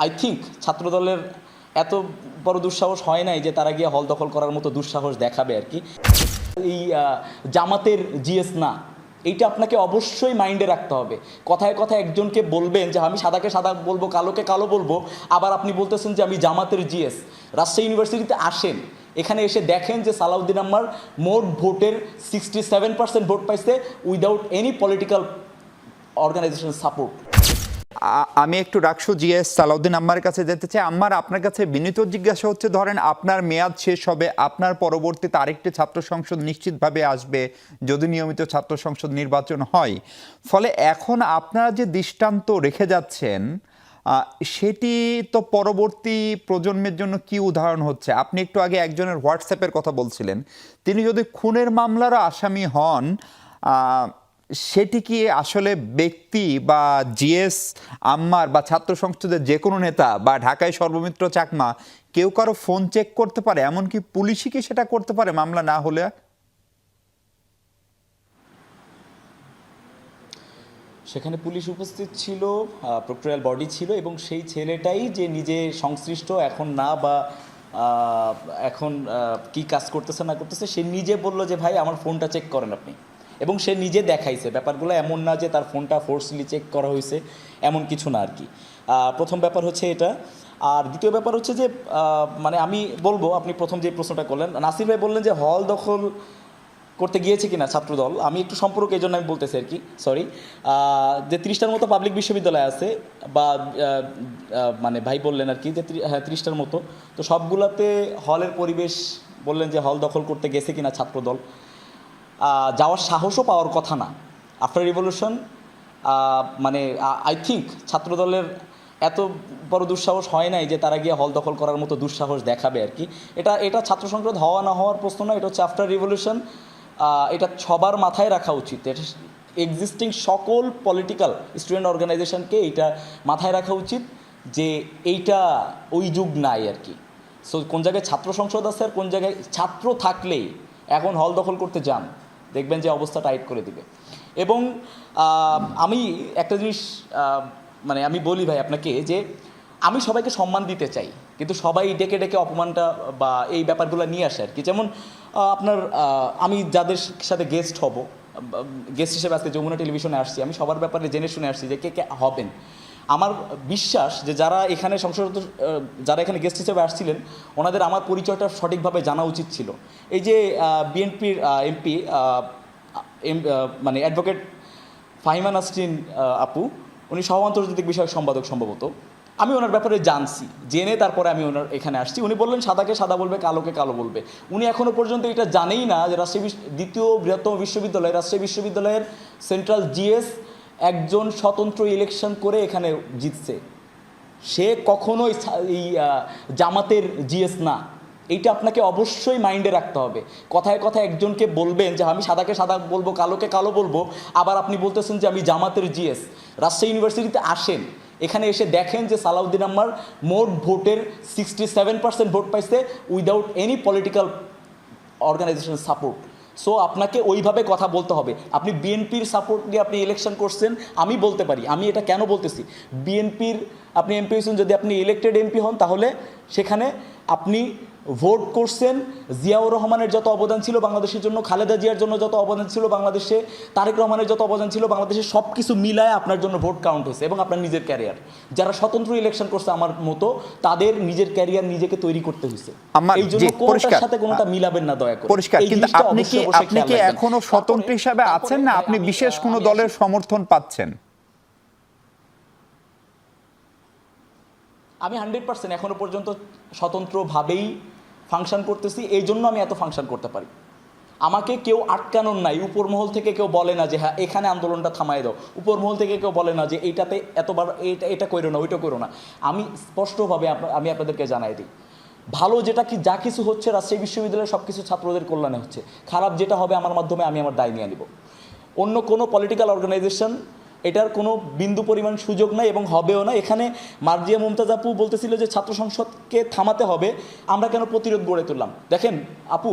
I think ছাত্রদলের এত বড় দুঃসাহস হয় নাই যে তারা গিয়ে হল দখল করার মতো দুঃসাহস দেখাবে আর কি। এই জামাতের জিএস না, এইটা আপনাকে অবশ্যই মাইন্ডে রাখতে হবে। কথায় কথায় একজনকে বলবেন যে আমি সাদাকে সাদা বলবো, কালোকে কালো বলবো, আবার আপনি বলতেছেন যে আমি জামাতের জিএস। রাজশাহী ইউনিভার্সিটিতে আসেন, এখানে এসে দেখেন যে সালাউদ্দিন আম্মার মোট ভোটের 67% ভোট পাইছে without any political organisation support. আমি একটু রাকসু জিএস সালাউদ্দিন আম্মার কাছে যেতে চাই। আম্মার, আপনার কাছে বিনীত জিজ্ঞাসা হচ্ছে, ধরেন আপনার মেয়াদ শেষ হবে, আপনার পরবর্তীতে আরেকটি ছাত্র সংসদ নিশ্চিতভাবে আসবে যদি নিয়মিত ছাত্র সংসদ নির্বাচন হয়। ফলে এখন আপনারা যে দৃষ্টান্ত রেখে যাচ্ছেন সেটি তো পরবর্তী প্রজন্মের জন্য কি উদাহরণ হচ্ছে? আপনি একটু আগে একজনের হোয়াটসঅ্যাপের কথা বলছিলেন, তিনি যদি খুনের মামলারও আসামি হন, সেটি কি আসলে ব্যক্তি বা জিএস আম্মার বা ছাত্র সংসদের যে কোনো নেতা বা ঢাকায় সর্বমিত্র চাকমা কেউ কারো ফোন চেক করতে পারে? এমনকি পুলিশই কি সেটা করতে পারে মামলা না হলে? সেখানে পুলিশ উপস্থিত ছিল, প্রক্টোরিয়াল বডি ছিল, এবং সেই ছেলেটাই যে নিজে সংশ্লিষ্ট এখন না, বা এখন কি কাজ করতেছে না করতেছে, সে নিজে বলল যে ভাই আমার ফোনটা চেক করেন আপনি, এবং সে নিজে দেখাইছে। ব্যাপারগুলো এমন না যে তার ফোনটা ফোর্সলি চেক করা হয়েছে, এমন কিছু না আর কি। প্রথম ব্যাপার হচ্ছে এটা। আর দ্বিতীয় ব্যাপার হচ্ছে যে মানে আমি বলবো, আপনি প্রথম যে প্রশ্নটা করলেন, নাসির ভাই বললেন যে হল দখল করতে গিয়েছে কিনা ছাত্রদল, আমি একটু সম্পর্ক এই জন্য আমি বলতেছি আর কি, সরি। যে 30টার মতো পাবলিক বিশ্ববিদ্যালয় আছে, বা মানে ভাই বললেন আর কি যে হ্যাঁ 30টার মতো, তো সবগুলাতে হলের পরিবেশ বললেন যে হল দখল করতে গেছে কিনা ছাত্রদল, যাওয়ার সাহসও পাওয়ার কথা না আফটার রিভলিউশন। মানে আই থিঙ্ক ছাত্রদলের এত বড় দুঃসাহস হয় নাই যে তারা গিয়ে হল দখল করার মতো দুঃসাহস দেখাবে আর কি। এটা ছাত্র সংসদ হওয়া না হওয়ার প্রশ্ন না, এটা হচ্ছে আফটার রিভলিউশন। এটা সবার মাথায় রাখা উচিত, এটা এক্সিস্টিং সকল পলিটিক্যাল স্টুডেন্ট অর্গানাইজেশনকে এইটা মাথায় রাখা উচিত যে এইটা ওই যুগ নাই আর কি। সো কোন জায়গায় ছাত্র সংসদ আছে আর কোন জায়গায় ছাত্র থাকলেই এখন হল দখল করতে যান, দেখবেন যে অবস্থা টাইট করে দিবে। এবং আমি একটা জিনিস মানে আমি বলি ভাই আপনাকে যে আমি সবাইকে সম্মান দিতে চাই, কিন্তু সবাই ডেকে ডেকে অপমানটা বা এই ব্যাপারগুলো নিয়ে আসে আর কি। যেমন আপনার আমি যাদের সাথে গেস্ট হব, গেস্ট হিসেবে আজকে যমুনা টেলিভিশনে আসছি, আমি সবার ব্যাপারে জেনে শুনে আসছি যে কে কে হবেন। আমার বিশ্বাস যে যারা এখানে সংসদ, যারা এখানে গেস্ট হিসেবে আসছিলেন, ওনাদের আমার পরিচয়টা সঠিকভাবে জানা উচিত ছিল। এই যে বিএনপির এমপি মানে অ্যাডভোকেট ফাহিমা নাসরিন আপু, উনি সহ আন্তর্জাতিক বিষয়ক সম্পাদক সম্ভবত, আমি ওনার ব্যাপারে জানছি, জেনে তারপরে আমি ওনার এখানে আসছি। উনি বললেন সাদাকে সাদা বলবে, কালোকে কালো বলবে। উনি এখনও পর্যন্ত এটা জানেই না যে দ্বিতীয় বৃহত্তম বিশ্ববিদ্যালয় রাজশাহী বিশ্ববিদ্যালয়ের সেন্ট্রাল জিএস একজন স্বতন্ত্র ইলেকশন করে এখানে জিতছে। সে কখনোই এই জামাতের জিএস না, এইটা আপনাকে অবশ্যই মাইন্ডে রাখতে হবে। কথায় কথায় একজনকে বলবেন যে আমি সাদাকে সাদা বলবো, কালোকে কালো বলবো, আবার আপনি বলতেছেন যে আমি জামাতের জিএস। রাজশাহী ইউনিভার্সিটিতে আসেন, এখানে এসে দেখেন যে সালাউদ্দিন আম্মার মোট ভোটের 67% ভোট পাইছে without any political organisation support. So আপনাকে ওইভাবে কথা বলতে হবে। আপনি বিএনপির সাপোর্ট দিয়ে আপনি ইলেকশন করছেন, আমি বলতে পারি। আমি এটা কেন বলতেছি, বিএনপির আপনি এমপি হয়েছেন, যদি আপনি ইলেক্টেড এমপি হন তাহলে সেখানে আপনি ভোট করছেন। জিয়াউর রহমানের যত অবদান ছিল বাংলাদেশের জন্য, খালেদা জিয়ার জন্য যত অবদান ছিল বাংলাদেশে, তারেক রহমানের যত অবদান ছিল বাংলাদেশে, সব কিছু মিলায় আপনার জন্য ভোট কাউন্ট হয়েছে, এবং আপনার নিজের ক্যারিয়ার। যারা স্বতন্ত্র ইলেকশন করছে আমার মতো, তাদের নিজের ক্যারিয়ার নিজেকে তৈরি করতে হয়েছে। এই জন্য কোনটার সাথে কোনটা মিলাবেন না দয়া করে। পরিষ্কার। কিন্তু আপনি কি এখনো স্বতন্ত্র হিসাবে আছেন, না আপনি বিশেষ কোনো দলের সমর্থন পাচ্ছেন? আমি 100% এখনো পর্যন্ত স্বতন্ত্রভাবেই ফাংশন করতেছি। এই জন্য আমি এত ফাংশন করতে পারি। আমাকে কেউ আটকানোর নাই। উপরমহল থেকে কেউ বলে না যে হ্যাঁ এখানে আন্দোলনটা থামায় দাও। উপরমহল থেকে কেউ বলে না যে এইটাতে এতবার এটা করো না, ওইটা করো না। আমি স্পষ্টভাবে আমি আপনাদেরকে জানাই দিই, ভালো যেটা কি যা কিছু হচ্ছে রাজশাহী বিশ্ববিদ্যালয়ের সব কিছু ছাত্রদের কল্যাণে হচ্ছে, খারাপ যেটা হবে আমার মাধ্যমে আমি আমার দায় নিয়ে নিব। অন্য কোনো পলিটিক্যাল অর্গানাইজেশন এটার কোনো বিন্দু পরিমাণ সুযোগ নাই এবং হবেও না। এখানে মার্জিয়া মুমতাজ আপু বলতেছিল যে ছাত্র সংসদকে থামাতে হবে, আমরা কেন প্রতিরোধ গড়ে তুললাম। দেখেন আপু,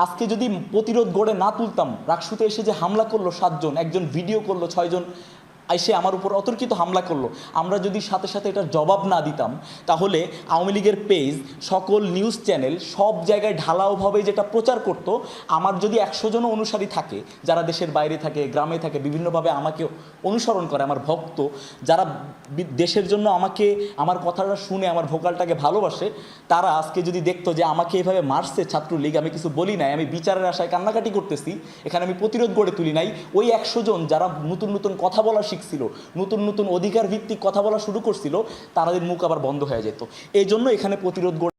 আজকে যদি প্রতিরোধ গড়ে না তুলতাম, রাকসুতে এসে যে হামলা করলো 7 জন, একজন ভিডিও করলো 6 জন, এসে আমার উপর অতর্কিত হামলা করলো, আমরা যদি সাথে সাথে এটার জবাব না দিতাম, তাহলে আওয়ামী লীগের পেজ, সকল নিউজ চ্যানেল সব জায়গায় ঢালাওভাবে যেটা প্রচার করত, আমার যদি 100 জন অনুসারী থাকে, যারা দেশের বাইরে থাকে, গ্রামে থাকে, বিভিন্নভাবে আমাকে অনুসরণ করে, আমার ভক্ত যারা দেশের জন্য আমাকে, আমার কথাটা শুনে আমার ভোকালটাকে ভালোবাসে, তারা আজকে যদি দেখতো যে আমাকে এভাবে মারছে ছাত্রলীগ, আমি কিছু বলি নাই, আমি বিচারের আশায় কান্নাকাটি করতেছি, এখানে আমি প্রতিরোধ গড়ে তুলি নাই, ওই 100 জন যারা নতুন নতুন কথা বলা শিখছিল, নতুন নতুন অধিকার ভিত্তিক কথা বলা শুরু করছিল, তাদের মুখ আবার বন্ধ হয়ে যেত। এই জন্য এখানে প্রতিরোধ গড়ে